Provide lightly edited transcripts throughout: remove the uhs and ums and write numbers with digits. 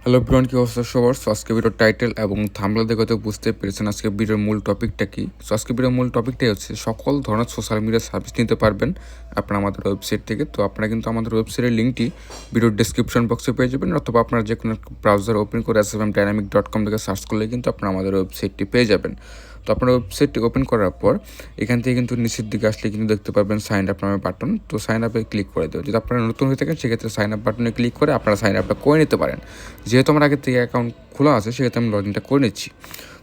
Hello everyone, কি অবস্থা সবার? সো আজকে ভিডিওর টাইটেল এবং থাম্বনেল দেখে হয়তো বুঝতে পেরেছেন আজকে ভিডিওর মূল টপিকটা কি। সো আজকে ভিডিওর মূল টপিকটাই হচ্ছে সকল ধরনের সোশ্যাল মিডিয়া সার্ভিস নিতে পারবেন আপনারা আমাদের ওয়েবসাইট থেকে। তো আপনারা কিন্তু আমাদের ওয়েবসাইটের লিঙ্কটি ভিডিওর ডেসক্রিপশন বক্সে পেয়ে যাবেন, অথবা আপনারা যে কোনো ব্রাউজার ওপেন করে sfmdynamic.com থেকে সার্চ করলে কিন্তু আপনারা আমাদের ওয়েবসাইটটি পেয়ে যাবেন। তো আপনার ওয়েবসাইটটি ওপেন করার পর এখান থেকে কিন্তু নিচের দিকে আসলে কিন্তু দেখতে পারবেন সাইন আপ নামে বাটন। তো সাইন আপে ক্লিক করে দেবেন। যদি আপনারা নতুন হয়ে থাকেন সেক্ষেত্রে সাইন আপ বাটনে ক্লিক করে আপনারা সাইন আপটা করে নিতে পারেন। যেহেতু আমার আগে থেকে অ্যাকাউন্ট খোলা আছে সেক্ষেত্রে আমি লগ ইনটা করে নিচ্ছি।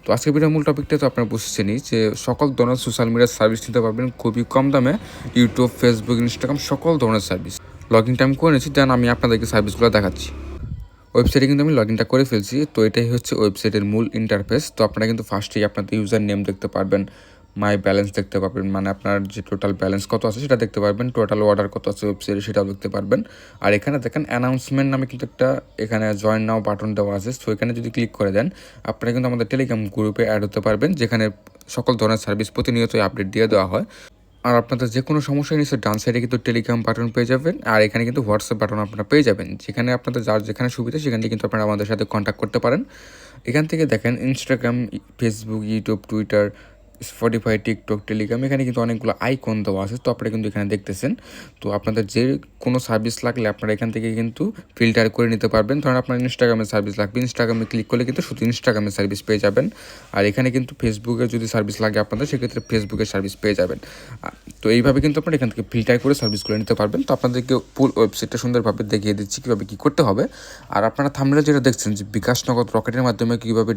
তো আজকে ভিডিওর মূল টপিকটা তো আপনারা বুঝছেনই যে সকল ধরনের সোশ্যাল মিডিয়ার সার্ভিস নিতে পারবেন খুবই কম দামে। ইউটিউব, ফেসবুক, ইনস্টাগ্রাম সকল ধরনের সার্ভিস লগ ইনটা আমি করে নিচ্ছি। দেন আমি আপনাদেরকে সার্ভিসগুলো দেখাচ্ছি। ওয়েবসাইটে কিন্তু আমি লগ ইনটা করে ফেলছি। তো এটাই হচ্ছে ওয়েবসাইটের মূল ইন্টারফেস। তো আপনারা কিন্তু ফার্স্টেই আপনাদের ইউজার নেম দেখতে পারবেন, মাই ব্যালেন্স দেখতে পারবেন, মানে আপনার যে টোটাল ব্যালেন্স কত আছে সেটা দেখতে পারবেন, টোটাল অর্ডার কত আছে ওয়েবসাইটে সেটাও দেখতে পারবেন। আর এখানে দেখেন অ্যানাউন্সমেন্ট নামে কিন্তু একটা এখানে জয়েন নাও বাটন দেওয়া আছে। তো এখানে যদি ক্লিক করে দেন আপনারা কিন্তু আমাদের টেলিগ্রাম গ্রুপে অ্যাড হতে পারবেন, যেখানে সকল ধরনের সার্ভিস প্রতিনিয়তই আপডেট দিয়ে দেওয়া হয়। আর আপনাদের যে কোনো সমস্যা নিশ্চয় ডান সাইডে কিন্তু টেলিগ্রাম বাটন পেয়ে যাবেন, আর এখানে কিন্তু হোয়াটসঅ্যাপ বাটন আপনারা পেয়ে যাবেন, যেখানে আপনাদের যার যেখানে সুবিধা সেখান থেকে কিন্তু আপনারা আমাদের সাথে কন্ট্যাক্ট করতে পারেন। এখান থেকে দেখেন Instagram, Facebook, YouTube, Twitter, Spotify, TikTok, Telegram, এখানে কিন্তু অনেকগুলো আইকন দেওয়া আছে। তো আপনারা কিন্তু এখানে দেখতেছেন। তো আপনাদের যে কোনো সার্ভিস লাগলে আপনারা এখান থেকে কিন্তু ফিল্টার করে নিতে পারবেন। ধরেন আপনার ইনস্টাগ্রামের সার্ভিস লাগবে, ইনস্টাগ্রামে ক্লিক করলে কিন্তু শুধু ইনস্টাগ্রামের সার্ভিস পেয়ে যাবেন। আর এখানে কিন্তু ফেসবুকে যদি সার্ভিস লাগে আপনাদের সেক্ষেত্রে ফেসবুকের সার্ভিস পেয়ে যাবেন। তো এইভাবে কিন্তু আপনারা এখান থেকে ফিল্টার করে সার্ভিসগুলো নিতে পারবেন। তো আপনাদেরকে ফুল ওয়েবসাইটটা সুন্দরভাবে দেখিয়ে দিচ্ছি কীভাবে কী করতে হবে। আর আপনারা থাম্বনেলে যেটা দেখছেন যে বিকাশ নগদ রকেটের মাধ্যমে কীভাবে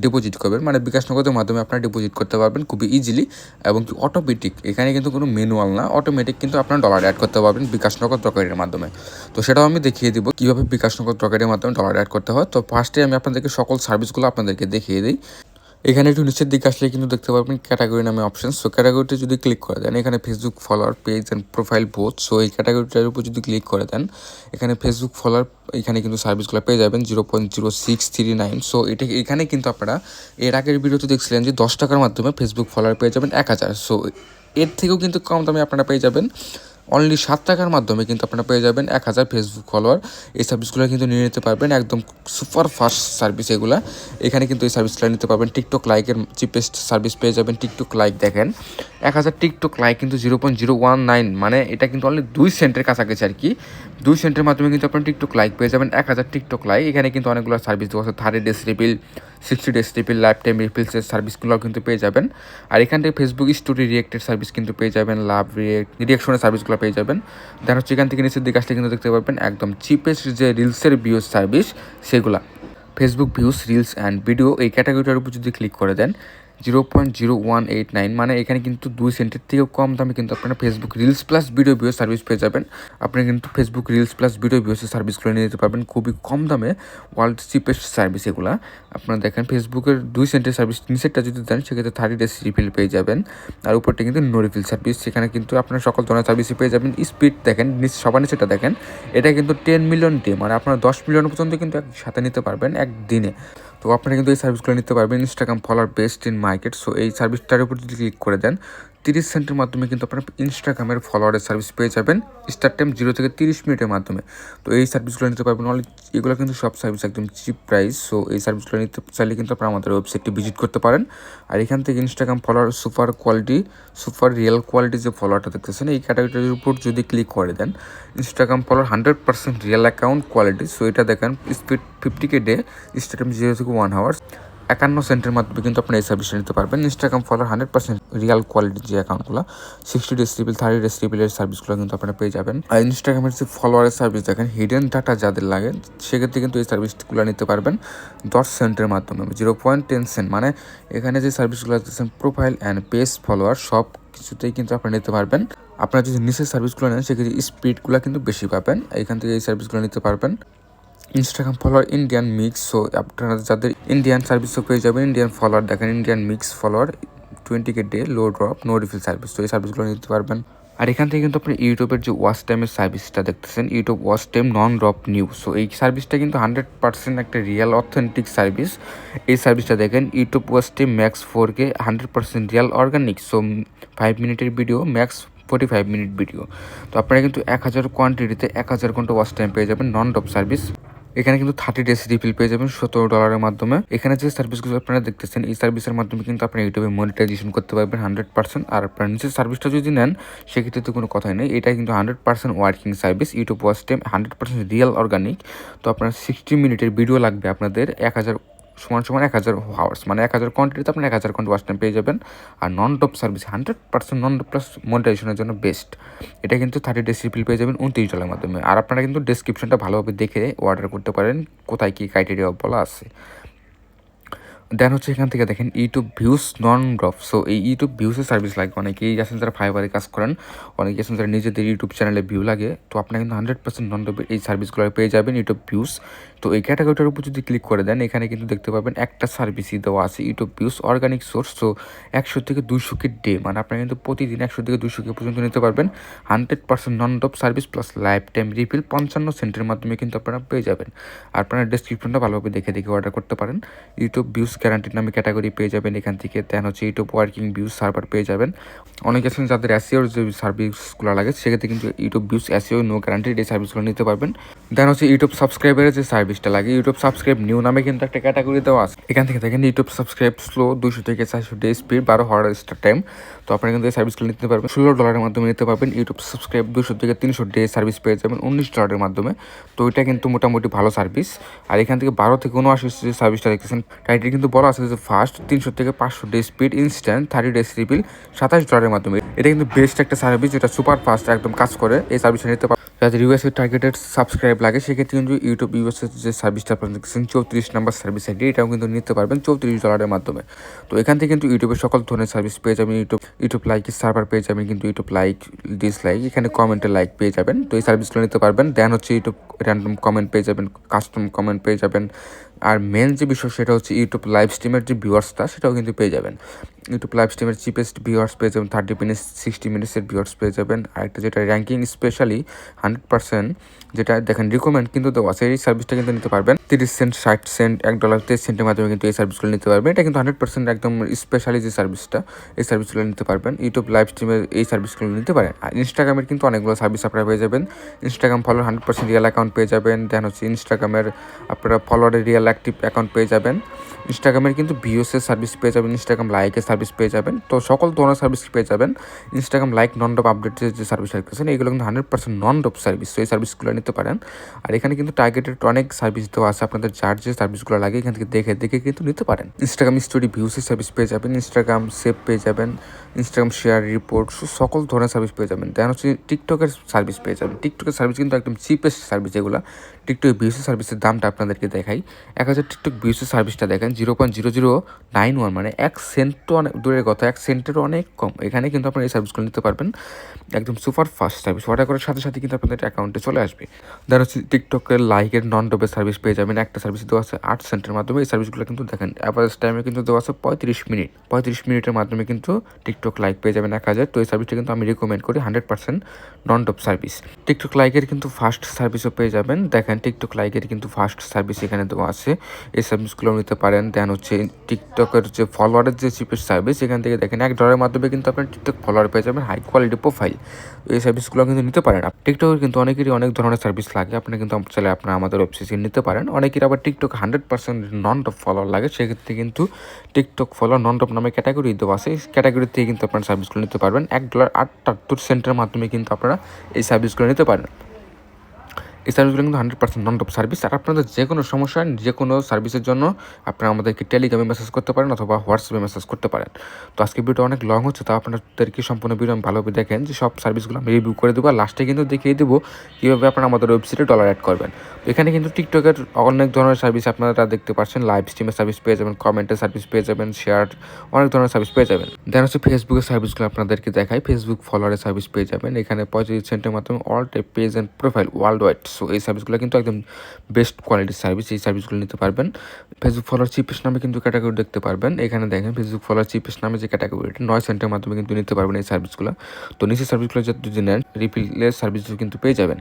ডিপোজিট করবেন, মানে বিকাশ নগদের মাধ্যমে আপনারা ডিপোজিট করতে পারবেন খুবই ইজিলি এবং কি অটোমেটিক। এখানে কিন্তু কোনো ম্যানুয়াল না, অটোমেটিক কিন্তু আপনারা ডলার অ্যাড করতে পারবেন বিকাশ নগদ রকেটের মাধ্যমে। তো সেটাও আমি দেখিয়ে দিব কীভাবে বিকাশ নগদ রকেটের মাধ্যমে ডলার অ্যাড করতে হয়। তো ফার্স্টে আমি আপনাদেরকে সকল সার্ভিসগুলো আপনাদেরকে দেখিয়ে দিই। এখানে একটু নিচের দিকে আসলে কিন্তু দেখতে পারবেন ক্যাটাগরি নামে অপশন। সো ক্যাটাগরিতে যদি ক্লিক করে দেন এখানে Facebook follower, page and profile both. So এই ক্যাটাগরিটার উপর যদি ক্লিক করে দেন এখানে ফেসবুক ফলোয়ার, এখানে কিন্তু সার্ভিসগুলো পেয়ে যাবেন 0.0639। সো এখানে কিন্তু আপনারা এর আগের ভিডিওতে দেখছিলেন যে 10 টাকার মাধ্যমে ফেসবুক ফলোয়ার পেয়ে যাবেন 1000। সো এর থেকেও কিন্তু কম দামে আপনারা পেয়ে যাবেন অনলি 7 টাকার মাধ্যমে কিন্তু আপনারা পেয়ে যাবেন 1000 ফেসবুক ফলোয়ার। এই সার্ভিসগুলো কিন্তু নিয়ে নিতে পারবেন, একদম সুপার ফাস্ট সার্ভিস এগুলা। এখানে কিন্তু এই সার্ভিসগুলো নিতে পারবেন। টিকটক লাইকের চিপেস্ট সার্ভিস পেয়ে যাবেন। টিকটক লাইক দেখেন 1000 টিকটক লাইক কিন্তু 0.019, মানে এটা কিন্তু অনলি 2 সেন্টের কাছাকাছি আর কি। 2 সেন্টের মাধ্যমে কিন্তু আপনার টিকটক লাইক পেয়ে যাবেন 1000 টিকটক লাইক। এখানে কিন্তু অনেকগুলো সার্ভিস দেওয়া আছে, 30 days refill, 60 days refill, life time রিপিলসের সার্ভিসগুলোও কিন্তু পেয়ে যাবেন। আর এখান থেকে ফেসবুক স্টোরি রিয়েক্টের সার্ভিস কিন্তু পেয়ে যাবেন, লাভ রিয়েকশনের সার্ভিসগুলো পেয়ে যাবেন। দেন হচ্ছে এখান থেকে নিচের দিকে আসলে কিন্তু দেখতে পারবেন একদম চিপেস্ট যে রিলসের ভিউজ সার্ভিস সেগুলা, Facebook views, reels and video. এই ক্যাটাগরিটার উপর যদি ক্লিক করে দেন 0.0189, মানে এখানে কিন্তু 2 সেন্টের থেকেও কম দামে কিন্তু আপনারা Facebook reels plus video view service পেয়ে যাবেন। আপনি কিন্তু ফেসবুক রিলস প্লাস ভিডিও ভিউসের সার্ভিসগুলো নিয়ে যেতে পারবেন খুবই কম দামে, ওয়ার্ল্ড চিপেস্ট সার্ভিস এগুলা। আপনারা দেখেন ফেসবুকের 2 সেন্টের সার্ভিস নিচেরটা যদি দেন সেক্ষেত্রে 30 ডেজ রিফিল পেয়ে যাবেন। আর উপরটা কিন্তু নো রিফিল সার্ভিস, সেখানে কিন্তু আপনারা সকল ধরনের সার্ভিসই পেয়ে যাবেন। স্পিড দেখেন সবার নিচেটা দেখেন, এটা কিন্তু 10 মিলিয়ন ডে, মানে আপনারা 10 মিলিয়ন পর্যন্ত কিন্তু একসাথে নিতে পারবেন একদিনে। তো আপনারা কিন্তু এই সার্ভিসগুলো নিতে পারবেন। Instagram follower best in market. So এই সার্ভিসটার উপর যদি ক্লিক করে দেন 30 সেন্টের মাধ্যমে কিন্তু আপনারা ইনস্টাগ্রামের ফলোয়ারের সার্ভিস পেয়ে যাবেন স্টার্ট টাইম 0 থেকে 30 মিনিটের মাধ্যমে। তো এই সার্ভিসগুলো নিতে পারবেন অনলি, এগুলো কিন্তু সব সার্ভিস একদম চিপ প্রাইস। সো এই সার্ভিসগুলো নিতে চাইলে কিন্তু আপনারা আমাদের ওয়েবসাইটটি ভিজিট করতে পারেন। আর এখান থেকে Instagram follower super quality, super real quality যে ফলোয়ারটা দেখতেছেন এই ক্যাটাগরির উপর যদি ক্লিক করে দেন Instagram follower 100% real account quality. So এটা দেখেন speed 50K day, start time 0 থেকে 1 আওয়ার্স, 51 সেন্টের মাধ্যমে কিন্তু আপনি এই সার্ভিসটা নিতে পারবেন। ইনস্টাগ্রাম ফলোয়ার 100% রিয়াল কোয়ালিটির যে অ্যাকাউন্টগুলো, 60 ডেজ রিপিল, 30 ডেজ রিপিলের সার্ভিসগুলো কিন্তু আপনারা পেয়ে যাবেন। আর ইনস্টাগ্রামের যে ফলোয়ারের সার্ভিস দেখেন, হিডেন ডাটা যাদের লাগে সেক্ষেত্রে কিন্তু এই সার্ভিসগুলো নিতে পারবেন 10 সেন্টের মাধ্যমে, 0.10 সেন্ট, মানে এখানে যে সার্ভিসগুলো দেখছেন প্রোফাইল অ্যান্ড পেজ ফলোয়ার সব কিছুতেই কিন্তু আপনারা নিতে পারবেন। আপনারা যদি নিচের সার্ভিসগুলো নেন সেক্ষেত্রে স্পিডগুলো কিন্তু বেশি পাবেন, এখান থেকে এই সার্ভিসগুলো নিতে পারবেন। Instagram follower Indian mix, so আপনারা যাদের ইন্ডিয়ান সার্ভিসও পেয়ে যাবেন। ইন্ডিয়ান ফলোয়ার দেখেন, Indian mix follower 20K day, low drop, no refill service. তো এই সার্ভিসগুলো নিতে পারবেন। আর এখান থেকে কিন্তু আপনি ইউটিউবের যে ওয়াচ টাইমের সার্ভিসটা দেখতেছেন, ইউটিউব ওয়াচ টাইম নন ড্রপ নিউজ, সো এই সার্ভিসটা কিন্তু 100% একটা রিয়েল অথেন্টিক সার্ভিস। এই সার্ভিসটা দেখেন YouTube watch time max 4K, 100% real organic. So 5 মিনিটের ভিডিও, ম্যাক্স 45 মিনিট ভিডিও। তো আপনারা কিন্তু 1000 কোয়ান্টিটিতে 1000 ঘন্টা ওয়াচ টাইম পেয়ে যাবেন নন ড্রপ সার্ভিস। এখানে কিন্তু 30 ডেজ রিফিল পেয়ে যাবেন $17 মাধ্যমে। এখানে যে সার্ভিসগুলো আপনারা দেখতেছেন এই সার্ভিসের মাধ্যমে কিন্তু আপনি ইউটিউবে মনিটাইজেশন করতে পারবেন 100%। আর আপনার নিচের সার্ভিসটা যদি নেন সেক্ষেত্রে তো কোনো কথাই নেই, এটা কিন্তু 100% working service. YouTube watch time 100% real organic. তো আপনার 60 মিনিটের ভিডিও লাগবে আপনাদের 1000 সমান 1000 আওয়ার্স, মানে 1000 কোয়ান্টিটিতে আপনি 1000 ঘন্টা ওয়াচ টাইম পেয়ে যাবেন। আর নন টপ সার্ভিস 100% নন টপ প্লাস মনিটাইজেশনের জন্য বেস্ট। এটা কিন্তু 30 ডেজ রিফিল পেয়ে যাবেন $29 মাধ্যমে। আর আপনারা কিন্তু ডেসক্রিপশনটা ভালোভাবে দেখে অর্ডার করতে পারেন কোথায় কী ক্রাইটেরিয়া বলা আছে। দেন হচ্ছে এখান থেকে দেখেন ইউটিউব ভিউজ নন ড্রপ। সো এই ইউটিউব ভিউসের সার্ভিস লাগে, অনেকেই আছেন যারা ফাইবারে কাজ করেন, অনেকেই আছেন যারা নিজেদের ইউটিউব চ্যানেলে ভিউ লাগে। তো আপনারা কিন্তু 100% নন ড্রপের এই সার্ভিসগুলো পেয়ে যাবেন ইউটিউব ভিউস। তো এই ক্যাটাগরিটার উপর যদি ক্লিক করে দেন এখানে কিন্তু দেখতে পাবেন একটা সার্ভিসই দেওয়া আছে YouTube views organic source. So 100 থেকে 200 কে ডে, মানে আপনারা কিন্তু প্রতিদিন 100 থেকে 200 কে পর্যন্ত নিতে পারবেন। 100% নন drop service plus life time refill 55 সেন্টের মাধ্যমে কিন্তু আপনারা পেয়ে যাবেন। আর আপনারা ডেসক্রিপশনটা ভালোভাবে দেখে অর্ডার করতে পারেন। ইউটিউব ভিউস গ্যারান্টিড নামে ক্যাটাগরি পেয়ে যাবেন এখান থেকে। দেন হচ্ছে ইউটিউব ওয়ার্কিং ভিউজ সার্ভার পেয়ে যাবেন। অনেকে আছেন যাদের এসইওর যে সার্ভিসগুলো লাগে সেক্ষেত্রে কিন্তু YouTube views SEO no guaranteed এই সার্ভিসগুলো নিতে পারবেন। দেন হচ্ছে ইউটিউব সাবস্ক্রাইবারের যে সার্ভিসটা লাগে ইউটিউব সাবস্ক্রাইব নিউ নামে কিন্তু একটা ক্যাটাগরি দেওয়া আছে। এখান থেকে দেখেন ইউটিউব সাবস্ক্রাইব স্লো 200 থেকে 400 ডে স্পিড 12 হাওয়ার স্টার টাইম। তো আপনারা কিন্তু এই সার্ভিসগুলো নিতে পারবেন $16 মাধ্যমে নিতে পারবেন। ইউটিউব সাবস্ক্রাইব 200 থেকে 300 ডে সার্ভিস পেয়ে যাবেন $19 মাধ্যমে। তো এটা কিন্তু মোটামুটি ভালো সার্ভিস। আর এখান থেকে 12 থেকে 79 যে সার্ভিসটা দেখতেছেন টাইটেল কিন্তু বলা আছে যে ফার্স্ট 300 থেকে 500 day speed instant 30 days refill $27 মাধ্যমে। এটা কিন্তু বেস্ট একটা সার্ভিস, যেটা সুপার ফাস্ট একদম কাজ করে। এই সার্ভিসটা নিতে পারেন যাদের ইউএসএ টার্গেটেড সাবস্ক্রাইব লাগে সেক্ষেত্রে কিন্তু ইউটিউব ইউএসএ যে সার্ভিসটা আপনারা দেখছেন 34 নাম্বার সার্ভিস আইডি, এটাও কিন্তু নিতে পারবেন $34 মাধ্যমে। তো এখান থেকে কিন্তু ইউটিউবের সকল ধরনের সার্ভিস পেয়ে যাবেন। ইউটিউব লাইকের সার্ভার পেয়ে যাবেন, কিন্তু ইউটিউব লাইক ডিসলাইক এখানে কমেন্টের লাইক পেয়ে যাবেন। তো এই সার্ভিসগুলো নিতে পারবেন। দেন হচ্ছে ইউটিউব র্যান্ডম কমেন্ট পেয়ে যাবেন, কাস্টম কমেন্ট পেয়ে যাবেন। আর মেন যে বিষয় সেটা হচ্ছে ইউটিউব লাইভ স্ট্রিমের যে ভিউয়ার্সটা সেটাও কিন্তু পেয়ে যাবেন। ইউটিউব লাইভ স্ট্রিমের চিপেস্ট ভিউয়ার্স পেয়ে যাবেন 30 মিনিটস 60 মিনিটসের ভিউয়ার্স পেয়ে যাবেন। আরেকটা যেটা র্যাঙ্কিং স্পেশালি 100% যেটা দেখেন রিকমেন্ড কিন্তু দেওয়া আছে, এই সার্ভিসটা কিন্তু নিতে পারবেন 30 সেন্ট 60 সেন্ট $1 23 সেন্টের মাধ্যমে কিন্তু এই সার্ভিসগুলো নিতে পারবেন। এটা কিন্তু 100% একদম স্পেশালি যে সার্ভিসটা এই সার্ভিসগুলো নিতে পারবেন। ইউটিউব লাইভ স্ট্রিমের এই সার্ভিসগুলো নিতে পারেন। আর ইনস্টাগ্রামের কিন্তু অনেকগুলো সার্ভিস আপনারা পেয়ে যাবেন। ইনস্টাগ্রাম ফলোয়ার 100% রিয়েল অ্যাকাউন্ট পেয়ে যাবেন। দেন হচ্ছে ইনস্টাগ্রামের আপনারা ফলোয়ারের রিয়েল অ্যাক্টিভ অ্যাকাউন্ট পেয়ে যাবেন। ইনস্টাগ্রামের কিন্তু ভিউসের সার্ভিস পেয়ে যাবেন, ইনস্টাগ্রাম লাইকের সার্ভিস পেয়ে যাবেন। তো সকল ধরনের সার্ভিস পেয়ে যাবেন। ইনস্টাগ্রাম লাইক নন ডপ আপডেটের যে সার্ভিস রাখতেছেন এগুলো কিন্তু 100% নন ডপ সার্ভিস। তো এই সার্ভিসগুলো নিতে পারেন। আর এখানে কিন্তু টার্গেটেড অনেক সার্ভিস দেওয়া আছে, আপনাদের যার যে সার্ভিসগুলো লাগে এখান থেকে দেখে কিন্তু নিতে পারেন। ইনস্টাগ্রাম স্টোরি ভিউসের সার্ভিস পেয়ে যাবেন, ইনস্টাগ্রাম সেভ পেয়ে যাবেন, ইনস্টাগ্রাম শেয়ার রিপোর্ট সকল ধরনের সার্ভিস পেয়ে যাবেন। দেন হচ্ছে টিকটকের সার্ভিস পেয়ে যাবেন। টিকটকের সার্ভিস কিন্তু একদম চিপেস্ট সার্ভিস এগুলো। টিকটক ভিউসের সার্ভিসের দামটা আপনাদেরকে দেখাই। 1000 টিকটক ভিউসের সার্ভিসটা দেখেন 0.0091, মানে 1 সেন্ট তো অনেক দূরের কথা, 1 সেন্টেরও অনেক কম। এখানে কিন্তু আপনারা এই সার্ভিসগুলো নিতে পারবেন। একদম সুপার ফাস্ট সার্ভিস, অর্ডার করার সাথে সাথে কিন্তু আপনাদের অ্যাকাউন্টে চলে আসবে। দেন হচ্ছে টিকটকের লাইকের নন ডবের সার্ভিস পেয়ে যাবেন। একটা সার্ভিস দেওয়া আছে 8 সেন্টের মাধ্যমে। এই সার্ভিসগুলো কিন্তু দেখেন অ্যাভারেজ টাইমে কিন্তু দেওয়া আছে 35 মিনিটের মাধ্যমে কিন্তু টিকটক লাইক পেয়ে যাবেন 1000। তো এই সার্ভিসটা কিন্তু আমি রিকমেন্ড করি, 100% নন ডপ সার্ভিস। টিকটক লাইকের কিন্তু ফাস্ট সার্ভিসও পেয়ে যাবেন। দেখেন টিকটক লাইকের কিন্তু ফাস্ট সার্ভিস এখানে দেওয়া আছে, এই সার্ভিসগুলো নিতে পারেন। দেন হচ্ছে টিকটকের যে ফলোয়ারের যে চিপেস্ট সার্ভিস এখান থেকে দেখেন $1 মাধ্যমে কিন্তু আপনার টিকটক ফলোয়ার পেয়ে যাবেন, হাই কোয়ালিটি প্রোফাইল। এই সার্ভিসগুলো কিন্তু নিতে পারেন। টিকটকের কিন্তু অনেকেরই অনেক ধরনের সার্ভিস লাগে, আপনি কিন্তু চাইলে আপনার আমাদের ওয়েবসাইটে নিতে পারেন। অনেকের আবার টিকটক 100% নন টপ ফলোয়ার লাগে, সেক্ষেত্রে কিন্তু টিকটক ফলোয়ার নন টপ নামে ক্যাটাগরি দেওয়া আছে, এই ক্যাটাগরি থেকে কিন্তু আপনারা সার্ভিসগুলো নিতে পারবেন। $1.78 মাধ্যমে কিন্তু আপনারা এই সার্ভিসগুলো নিতে পারেন। এই সার্ভিসগুলো কিন্তু 100% নন টপ সার্ভিস। আর আপনাদের যে কোনো সমস্যা যে কোনো সার্ভিসের জন্য আপনারা আমাদেরকে টেলিগ্রামে মেসেজ করতে পারেন অথবা হোয়াটসঅ্যাপে মেসেজ করতে পারেন। তো আজকে ভিডিওটা অনেক লং হচ্ছে, তো আপনাদেরকে সম্পূর্ণ ভিডিও আমি ভালোভাবে দেখেন যে সব সার্ভিসগুলো আমি রিভিউ করে দেবো। আর লাস্টে কিন্তু দেখিয়ে দেবো কীভাবে আপনারা আমাদের ওয়েবসাইটে ডলার অ্যাড করবেন। তো এখানে কিন্তু টিকটকের অনেক ধরনের সার্ভিস আপনারা দেখতে পাচ্ছেন, লাইভ স্ট্রিমের সার্ভিস পেয়ে যাবেন, কমেন্টের সার্ভিস পেয়ে যাবেন, শেয়ার অনেক ধরনের সার্ভিস পেয়ে যাবেন। দেন হচ্ছে ফেসবুকের সার্ভিসগুলো আপনাদেরকে দেখাই। ফেসবুক ফলোয়ারের সার্ভিস পেয়ে যাবেন এখানে 35 সেন্টের মাধ্যমে all type page and profile world wide. So এই সার্ভিসগুলো কিন্তু একদম বেস্ট কোয়ালিটির সার্ভিস, এই সার্ভিসগুলো নিতে পারবেন। ফেসবুক ফলোয়ার চিপেস্ট নামে কিন্তু ক্যাটাগরি দেখতে পারবেন। এখানে দেখেন ফেসবুক ফলোয়ার চিপেস্ট নামে যে ক্যাটাগরিটা 9 সেন্টের মাধ্যমে কিন্তু নিতে পারবেন এই সার্ভিসগুলো। তো নিচের সার্ভিসগুলো যদি নেন রিপিলের সার্ভিসও কিন্তু পেয়ে যাবেন।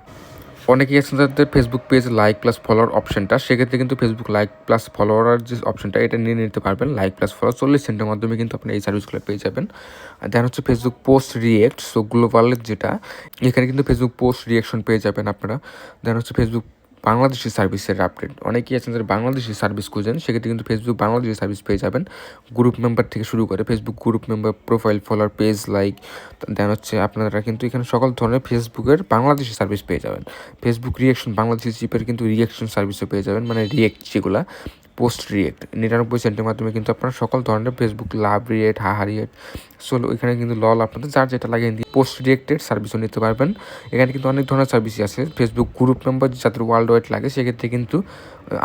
অনেকেই আছেন যাদের Facebook page like plus follower অপশনটা, সেক্ষেত্রে কিন্তু ফেসবুক লাইক প্লাস ফলোয়ার যে অপশনটা এটা নিয়ে নিতে পারবেন। লাইক প্লাস ফলোয়ার 40 সেন্টের মাধ্যমে কিন্তু আপনি এই সার্ভিসগুলো পেয়ে যাবেন। আর দেন হচ্ছে ফেসবুক পোস্ট রিয়েক্ট, সো গ্লোবালের যেটা এখানে কিন্তু ফেসবুক পোস্ট রিয়েকশন পেয়ে যাবেন আপনারা। দেন হচ্ছে ফেসবুক বাংলাদেশি সার্ভিসের আপডেট। অনেকেই আছেন যারা বাংলাদেশি সার্ভিস খুঁজেন, সেক্ষেত্রে কিন্তু ফেসবুক বাংলাদেশি সার্ভিস পেয়ে যাবেন। গ্রুপ মেম্বার থেকে শুরু করে Facebook group member, profile, follower, page like, দেন হচ্ছে আপনারা কিন্তু এখানে সকল ধরনের ফেসবুকের বাংলাদেশি সার্ভিস পেয়ে যাবেন। ফেসবুক রিয়েকশন, বাংলাদেশি চিপের কিন্তু রিয়েকশন সার্ভিসও পেয়ে যাবেন, মানে রিয়েক্ট যেগুলা পোস্ট রিয়েক্ট 99 সেন্টের মাধ্যমে কিন্তু আপনারা সকল ধরনের ফেসবুক লাভ রিয়েক্ট, হাহা রিয়েক্ট, সোলো, এখানে কিন্তু লল আপনাদের যার যেটা লাগে পোস্ট রিয়েক্টেড সার্ভিসও নিতে পারবেন। এখানে কিন্তু অনেক ধরনের সার্ভিসই আছে। ফেসবুক গ্রুপ মেম্বার যাদের ওয়ার্ল্ড ওয়াইড লাগে সেক্ষেত্রে কিন্তু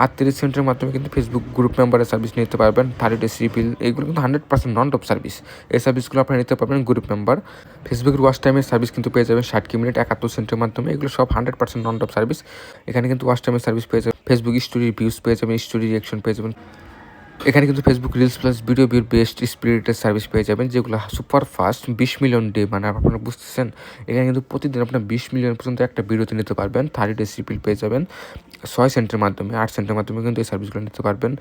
38 সেন্টের মাধ্যমে কিন্তু ফেসবুক গ্রুপ মেম্বারের সার্ভিস নিতে পারবেন। 30 ডেজ রিফিল, এগুলো কিন্তু 100% নন টপ সার্ভিস। এই সার্ভিসগুলো আপনারা নিতে পারবেন গ্রুপ মেম্বার। ফেসবুকের ওয়াচ টাইমের সার্ভিস কিন্তু পেয়ে যাবেন 60 মিনিট 71 সেন্টের মাধ্যমে। এগুলো সব 100% নন টপ সার্ভিস। এখানে কিন্তু ওয়াচ টাইমের সার্ভিস পেয়ে যাবেন, ফেসবুক স্টোরি ভিউজ পেয়ে যাবেন, স্টোরি রিয়াকশন পেয়ে যাবেন। এখানে কিন্তু ফেসবুক রিলস প্লাস ভিডিও ভিউর বেস্ট স্পিরিটের সার্ভিস পেয়ে যাবেন, যেগুলো সুপার ফাস্ট 20 মিলিয়ন ডে, মানে আপনারা বুঝতেছেন এখানে কিন্তু প্রতিদিন আপনার 20 মিলিয়ন পর্যন্ত একটা ভিডিওতে নিতে পারবেন। 30 ডেজ রিপিল পেয়ে যাবেন 6 সেন্টের মাধ্যমে, 8 সেন্টের মাধ্যমে কিন্তু এই সার্ভিসগুলো নিতে পারবেন।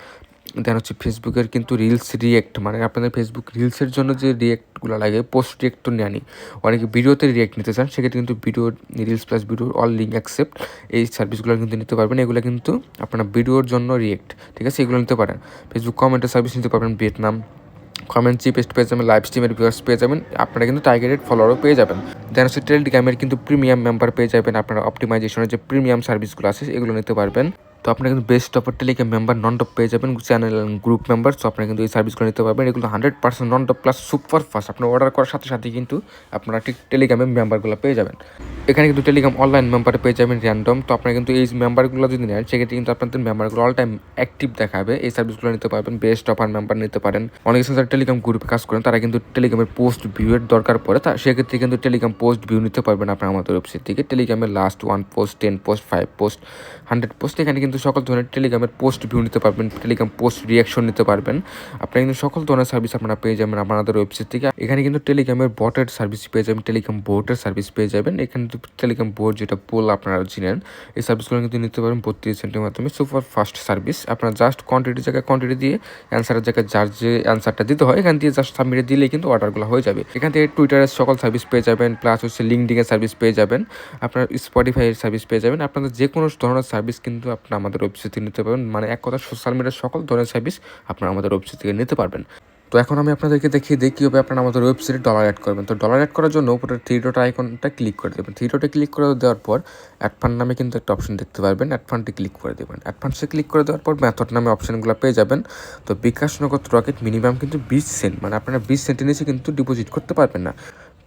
দেন হচ্ছে ফেসবুকের কিন্তু রিলস রিয়েক্ট, মানে আপনাদের ফেসবুক রিলসের জন্য যে রিয়েক্টগুলো লাগে, পোস্ট রিয়েক্ট তো নেয়নি, অনেকে ভিডিওতে রিয়েক্ট নিতে চান, সেক্ষেত্রে কিন্তু video reels plus video all link accept এই সার্ভিসগুলো কিন্তু নিতে পারবেন। এগুলো কিন্তু আপনার ভিডিওর জন্য রিয়েক্ট, ঠিক আছে, এগুলো নিতে পারেন। ফেসবুক কমেন্টের সার্ভিস নিতে পারবেন ভিয়েতনাম, কমেন্ট চিপেস্ট পেয়ে যাবেন, লাইভ স্ট্রিমের ভিউয়ার্স পেয়ে যাবেন, আপনারা কিন্তু টার্গেটেড ফলোয়ারও পেয়ে যাবেন। দেন হচ্ছে টেলিগ্রামের কিন্তু প্রিমিয়াম মেম্বার পেয়ে যাবেন, আপনারা অপটিমাইজেশনের যে প্রিমিয়াম সার্ভিসগুলো আছে এগুলো নিতে পারবেন। তো আপনারা কিন্তু বেস্ট অফার টেলিগ্রাম মেম্বার, নন টপ পেয়ে যাবেন, চ্যানেল গ্রুপ মেম্বার। সো আপনারা কিন্তু এই সার্ভিসগুলো নিতে পারবেন। এগুলো 100% নন টপ প্লাস সুপার ফাস্ট। আপনার অর্ডার করার সাথে সাথে কিন্তু আপনারা ঠিক টেলিগ্রামের মেম্বারগুলো পেয়ে যাবেন। এখানে কিন্তু টেলিগ্রাম অনলাইন মেম্বার পেয়ে যাবেন র্যান্ডম। তো আপনারা কিন্তু এই মেম্বারগুলো যদি নেন সেক্ষেত্রে কিন্তু আপনাদের মেম্বারগুলো অল টাইম অ্যাক্টিভ দেখাবে। এই সার্ভিসগুলো নিতে পারবেন। বেস্ট অফার মেম্বার নিতে পারেন। অনেক যারা টেলিগ্রাম গ্রুপে কাজ করেন তারা কিন্তু টেলিগ্রামের পোস্ট ভিউয়ের দরকার পড়ে, সেক্ষেত্রে কিন্তু টেলিগ্রাম পোস্ট ভিউ নিতে পারবেন আপনারা আমাদের ওয়েবসাইট থেকে। টেলিগ্রামের last 1 post, 10 post, 5 post, 100 post, এখানে কিন্তু সকল ধরনের টেলিগ্রামের পোস্ট ভিউ নিতে পারবেন, টেলিগ্রাম পোস্ট রিয়াকশন নিতে পারবেন। আপনারা কিন্তু সকল ধরনের সার্ভিস আপনারা পেয়ে যাবেন আমাদের ওয়েবসাইট থেকে। এখানে কিন্তু টেলিগ্রামের বটের সার্ভিস পেয়ে যাবেন, টেলিগ্রাম বোটের সার্ভিস পেয়ে যাবেন। এখানে কিন্তু টেলিগ্রাম বোট যেটা পোল আপনারা চিনেন, এই সার্ভিসগুলো কিন্তু নিতে পারবেন 32 সেন্টের মাধ্যমে। Super fast service. আপনারা জাস্ট কোয়ান্টিটির জায়গায় কোয়ান্টিটি দিয়ে অ্যান্সারের জায়গায় যার যে অ্যান্সারটা দিতে হয় এখান দিয়ে জাস্ট সাবমিটে দিলেই কিন্তু অর্ডারগুলো হয়ে যাবে। এখান থেকে টুইটারের সকল সার্ভিস পেয়ে যাবেন, প্লাস হচ্ছে লিঙ্কডিনের সার্ভিস পেয়ে যাবেন, আপনার স্পটিফাইয়ের সার্ভিস পেয়ে যাবেন। আপনাদের যে কোনো ধরনের সার্ভিস কিন্তু আপনারা আমাদের ওয়েবসাইট থেকে নিতে পারবেন, মানে এক কথা সোশ্যাল মিডিয়ার সকল ধরনের সার্ভিস আপনারা আমাদের ওয়েবসাইট থেকে নিতে পারবেন। তো এখন আমি আপনাদেরকে দেখিয়ে দিই কীভাবে আপনারা আমাদের ওয়েবসাইটে ডলার অ্যাড করবেন। তো ডলার অ্যাড করার জন্য উপরে 3 ডট আইকনটা ক্লিক করে দেবেন। 3 ডটে ক্লিক করে দেওয়ার পর অ্যাড ফান্ড নামে কিন্তু একটা অপশন দেখতে পারবেন, অ্যাড ফান্ডে ক্লিক করে দেবেন। অ্যাড ফান্ডসে ক্লিক করে দেওয়ার পর মেথড নামে অপশনগুলো পেয়ে যাবেন। তো বিকাশ, নগদ, রকেট মিনিমাম কিন্তু 20 সেন্ট, মানে আপনারা 20 সেন্টের নিচে কিন্তু ডিপোজিট করতে পারবেন না।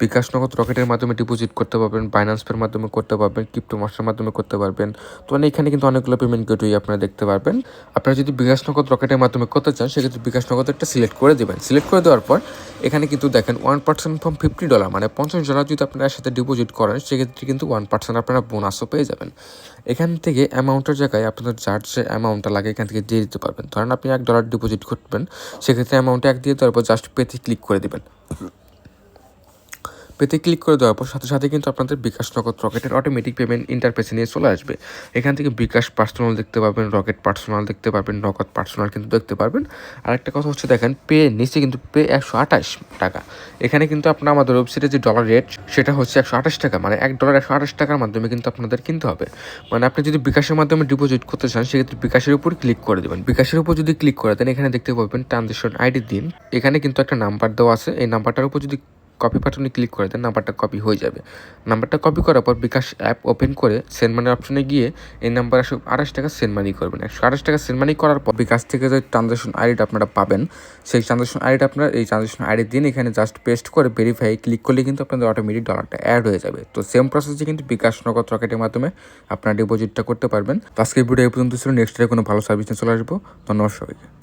বিকাশ, নগদ, রকেটের মাধ্যমে ডিপোজিট করতে পারবেন, বাইন্যান্স পের মাধ্যমে করতে পারবেন, ক্রিপ্টো মাস্টার মাধ্যমে করতে পারবেন। তো এখানে কিন্তু অনেকগুলো পেমেন্ট গেটওয়ে আপনারা দেখতে পারবেন। আপনারা যদি বিকাশ, নগদ, রকেটের মাধ্যমে করতে চান সেক্ষেত্রে বিকাশ, নগদ একটা সিলেক্ট করে দেবেন। সিলেক্ট করে দেওয়ার পর এখানে কিন্তু দেখেন 1% ফ্রম $50, মানে $50 যদি আপনারা এর সাথে ডিপোজিট করেন সেক্ষেত্রে কিন্তু 1% আপনারা বোনাসও পেয়ে যাবেন। এখান থেকে অ্যামাউন্টের জায়গায় আপনাদের যার যে অ্যামাউন্টটা লাগে এখান থেকে দিয়ে দিতে পারবেন। ধরেন আপনি $1 ডিপোজিট করবেন, সেক্ষেত্রে অ্যামাউন্টে 1 দিয়ে দেওয়ার পর জাস্ট পেতে ক্লিক করে দেবেন। পেতে ক্লিক করে দেওয়ার পর সাথে সাথে কিন্তু আপনাদের বিকাশ, নগদ, রকেটের অটোমেটিক পেমেন্ট ইন্টারফেসে নিয়ে চলে আসবে। এখান থেকে বিকাশ পার্সোনাল দেখতে পারবেন, রকেট পার্সোনাল দেখতে পারবেন, নগদ পার্সোনাল কিন্তু দেখতে পারবেন। আরেকটা কথা হচ্ছে দেখেন পে নিচে কিন্তু পে 128 টাকা। এখানে কিন্তু আপনার আমাদের ওয়েবসাইটে যে ডলার রেট সেটা হচ্ছে 128 টাকা, মানে $1 128 টাকার মাধ্যমে কিন্তু আপনাদের কিনতে হবে। মানে আপনি যদি বিকাশের মাধ্যমে ডিপোজিট করতে চান সেক্ষেত্রে বিকাশের উপর ক্লিক করে দেবেন। বিকাশের উপর যদি ক্লিক করে দেন এখানে দেখতে পাবেন ট্রানজেকশন আইডি দিন। এখানে কিন্তু একটা নাম্বার দেওয়া আছে, এই নাম্বারটার উপর যদি কপি বাটনে ক্লিক করে দেন নাম্বারটা কপি হয়ে যাবে। নাম্বারটা কপি করার পর বিকাশ অ্যাপ ওপেন করে সেন্ড মানির অপশনে গিয়ে এই নাম্বার 128 টাকা সেন্ড মানি করবেন। 128 টাকা সেন্ড মানি করার পর বিকাশ থেকে যে ট্রানজাকশন আইডিটা আপনারা পাবেন সেই ট্রানজাকশন আইডিটা আপনারা এই ট্রানজাকশন আইডি দিন, এখানে জাস্ট পেস্ট করে ভেরিফাই ক্লিক করলে কিন্তু আপনাদের অটোমেটিক ডলারটা অ্যাড হয়ে যাবে। তো সেম প্রসেসে কিন্তু বিকাশ, নগদ, রকেটের মাধ্যমে আপনারা ডিপোজিটটা করতে পারবেন। তো আজকের ভিডিও এই পর্যন্ত ছিল। নেক্সট ডে কোনো ভালো সার্ভিস নিয়ে চলে আসবো। ধন্যবাদ সবাইকে।